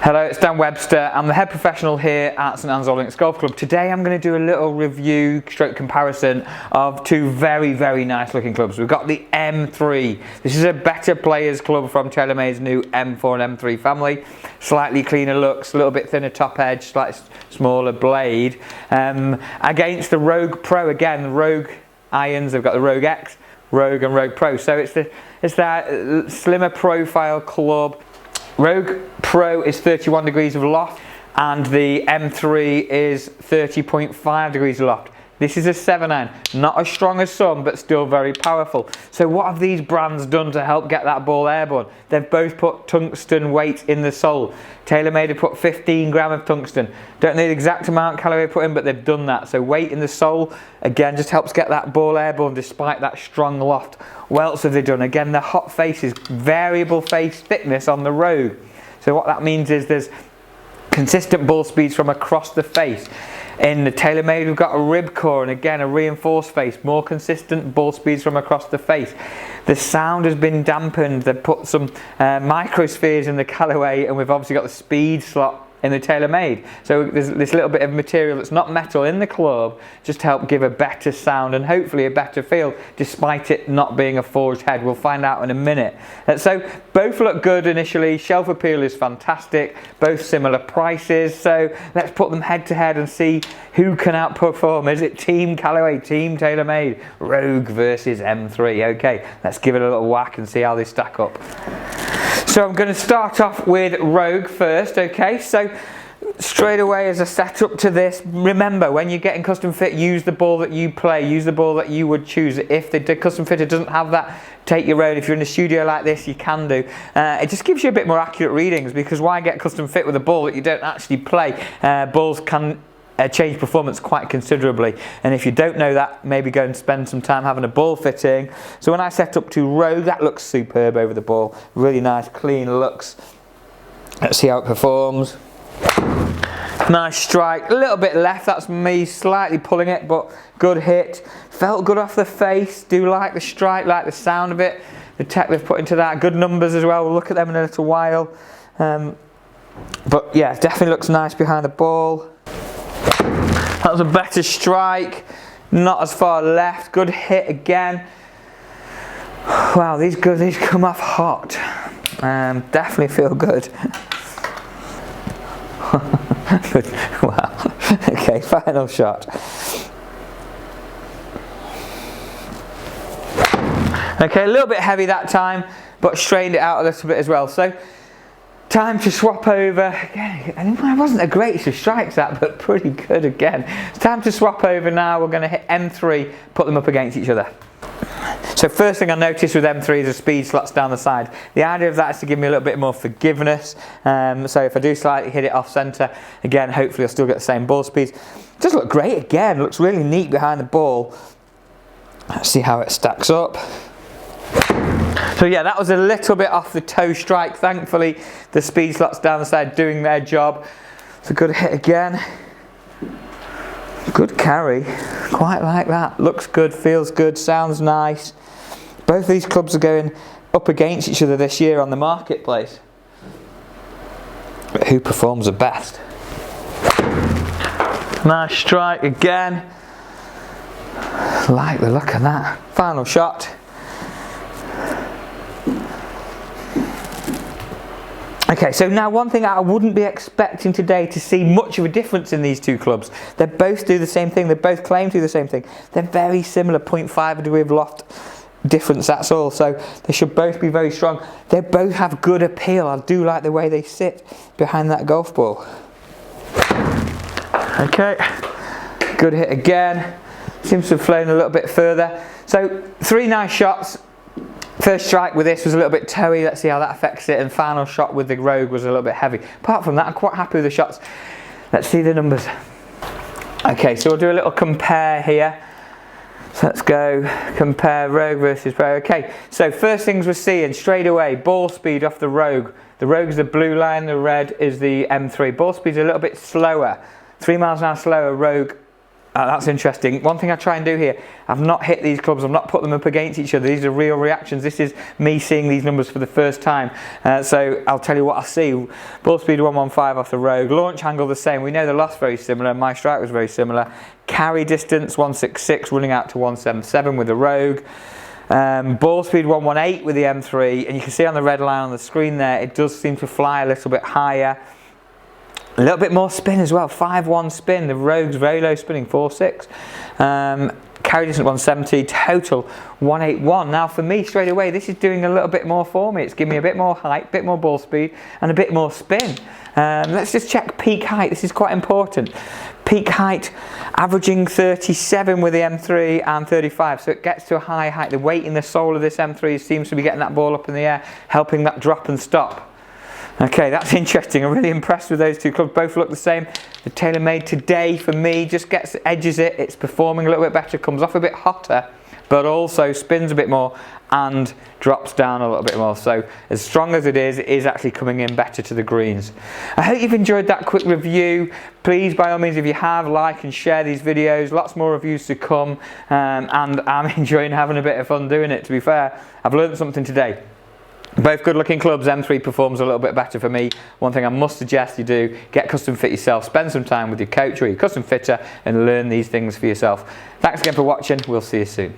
Hello, it's Dan Webster. I'm the head professional here at St Anne's All Links Golf Club. Today I'm going to do a little review stroke comparison of two very nice looking clubs. We've got the M3. This is a better players club from TaylorMade's new M4 and M3 family. Slightly cleaner looks, a little bit thinner top edge, slightly smaller blade. Against the Rogue Pro, again, the Rogue irons, they've got the Rogue X, Rogue and Rogue Pro. So it's that slimmer profile club. Rogue Pro is 31 degrees of loft and the M3 is 30.5 degrees of loft. This is a 7-iron, not as strong as some but still very powerful. So what have these brands done to help get that ball airborne? They've both put tungsten weight in the sole. TaylorMade have put 15 gram of tungsten. Don't know the exact amount Callaway put in, but they've done that. So weight in the sole, again, just helps get that ball airborne despite that strong loft. What else have they done? Again, the hot face is variable face thickness on the Rogue. So what that means is there's consistent ball speeds from across the face. In the TaylorMade we've got a rib core and again a reinforced face, more consistent ball speeds from across the face. The sound has been dampened. They've put some microspheres in the Callaway and we've obviously got the speed slot in the TaylorMade. So there's this little bit of material that's not metal in the club just to help give a better sound and hopefully a better feel despite it not being a forged head. We'll find out in a minute. So both look good initially. Shelf appeal is fantastic. Both similar prices. So let's put them head to head and see who can outperform. Is it Team Callaway, Team TaylorMade, Rogue versus M3? Okay, let's give it a little whack and see how they stack up. So I'm going to start off with Rogue first, okay? So straight away as a setup to this, remember when you're getting custom fit, use the ball that you play, use the ball that you would choose. If the custom fitter doesn't have that, take your own. If you're in a studio like this, you can do. It just gives you a bit more accurate readings because why get custom fit with a ball that you don't actually play? Balls can change performance quite considerably, and if you don't know that, maybe go and spend some time having a ball fitting. So when I set up to Rogue, that looks superb over the ball, really nice clean looks. Let's see how it performs. Nice strike, a little bit left, that's me slightly pulling it, but good hit. Felt good off the face, do like the strike, like the sound of it, the tech they've put into that, good numbers as well. We'll look at them in a little while, but yeah, definitely looks nice behind the ball. That was a better strike, not as far left, good hit again. Wow, these come off hot. Definitely feel good. Wow, okay, final shot. Okay, a little bit heavy that time, but straightened it out a little bit as well. So time to swap over. Again, it wasn't a great of strikes that, but pretty good again. It's time to swap over now. We're going to hit M3, put them up against each other. So first thing I noticed with M3 is the speed slots down the side. The idea of that is to give me a little bit more forgiveness. So if I do slightly hit it off centre, again, hopefully I'll still get the same ball speeds. It does look great again. It looks really neat behind the ball. Let's see how it stacks up. So yeah, that was a little bit off the toe strike. Thankfully, the speed slots down the side doing their job. It's a good hit again. Good carry. Quite like that. Looks good, feels good, sounds nice. Both of these clubs are going up against each other this year on the marketplace. But who performs the best? Nice strike again. Like the look of that. Final shot. Okay, so now one thing I wouldn't be expecting today to see much of a difference in these two clubs. They both do the same thing, they both claim to do the same thing. They're very similar, 0.5 degree of loft difference, that's all. So they should both be very strong. They both have good appeal. I do like the way they sit behind that golf ball. Okay, good hit again. Seems to have flown a little bit further. So 3 nice shots. First strike with this was a little bit toey, let's see how that affects it, and final shot with the Rogue was a little bit heavy. Apart from that, I'm quite happy with the shots. Let's see the numbers. Okay, so we'll do a little compare here. So let's go compare Rogue versus Pro. Okay, so first things we're seeing straight away, ball speed off the Rogue. The Rogue is the blue line, the red is the M3. Ball speed's a little bit slower, 3 miles an hour slower, Rogue That's interesting. One thing I try and do here, I've not hit these clubs, I've not put them up against each other. These are real reactions. This is me seeing these numbers for the first time. So I'll tell you what I see. Ball speed 115 off the Rogue. Launch angle the same. We know the loss very similar. My strike was very similar. Carry distance 166, running out to 177 with the Rogue. Ball speed 118 with the M3. And you can see on the red line on the screen there, it does seem to fly a little bit higher. A little bit more spin as well, 5.1 spin. The Rogue's very low spinning, 4.6. Carry distance 170, total 181. Now for me, straight away, this is doing a little bit more for me. It's giving me a bit more height, a bit more ball speed, and a bit more spin. Let's just check peak height. This is quite important. Peak height averaging 37 with the M3 and 35, so it gets to a high height. The weight in the sole of this M3 seems to be getting that ball up in the air, helping that drop and stop. Okay, that's interesting. I'm really impressed with those two clubs. Both look the same. The TaylorMade today, for me, just edges it. It's performing a little bit better, comes off a bit hotter, but also spins a bit more and drops down a little bit more. So as strong as it is actually coming in better to the greens. I hope you've enjoyed that quick review. Please, by all means, if you have, like and share these videos. Lots more reviews to come, and I'm enjoying having a bit of fun doing it, to be fair. I've learned something today. Both good looking clubs. M3 performs a little bit better for me. One thing I must suggest you do, get custom fit yourself, spend some time with your coach or your custom fitter and learn these things for yourself. Thanks again for watching. We'll see you soon.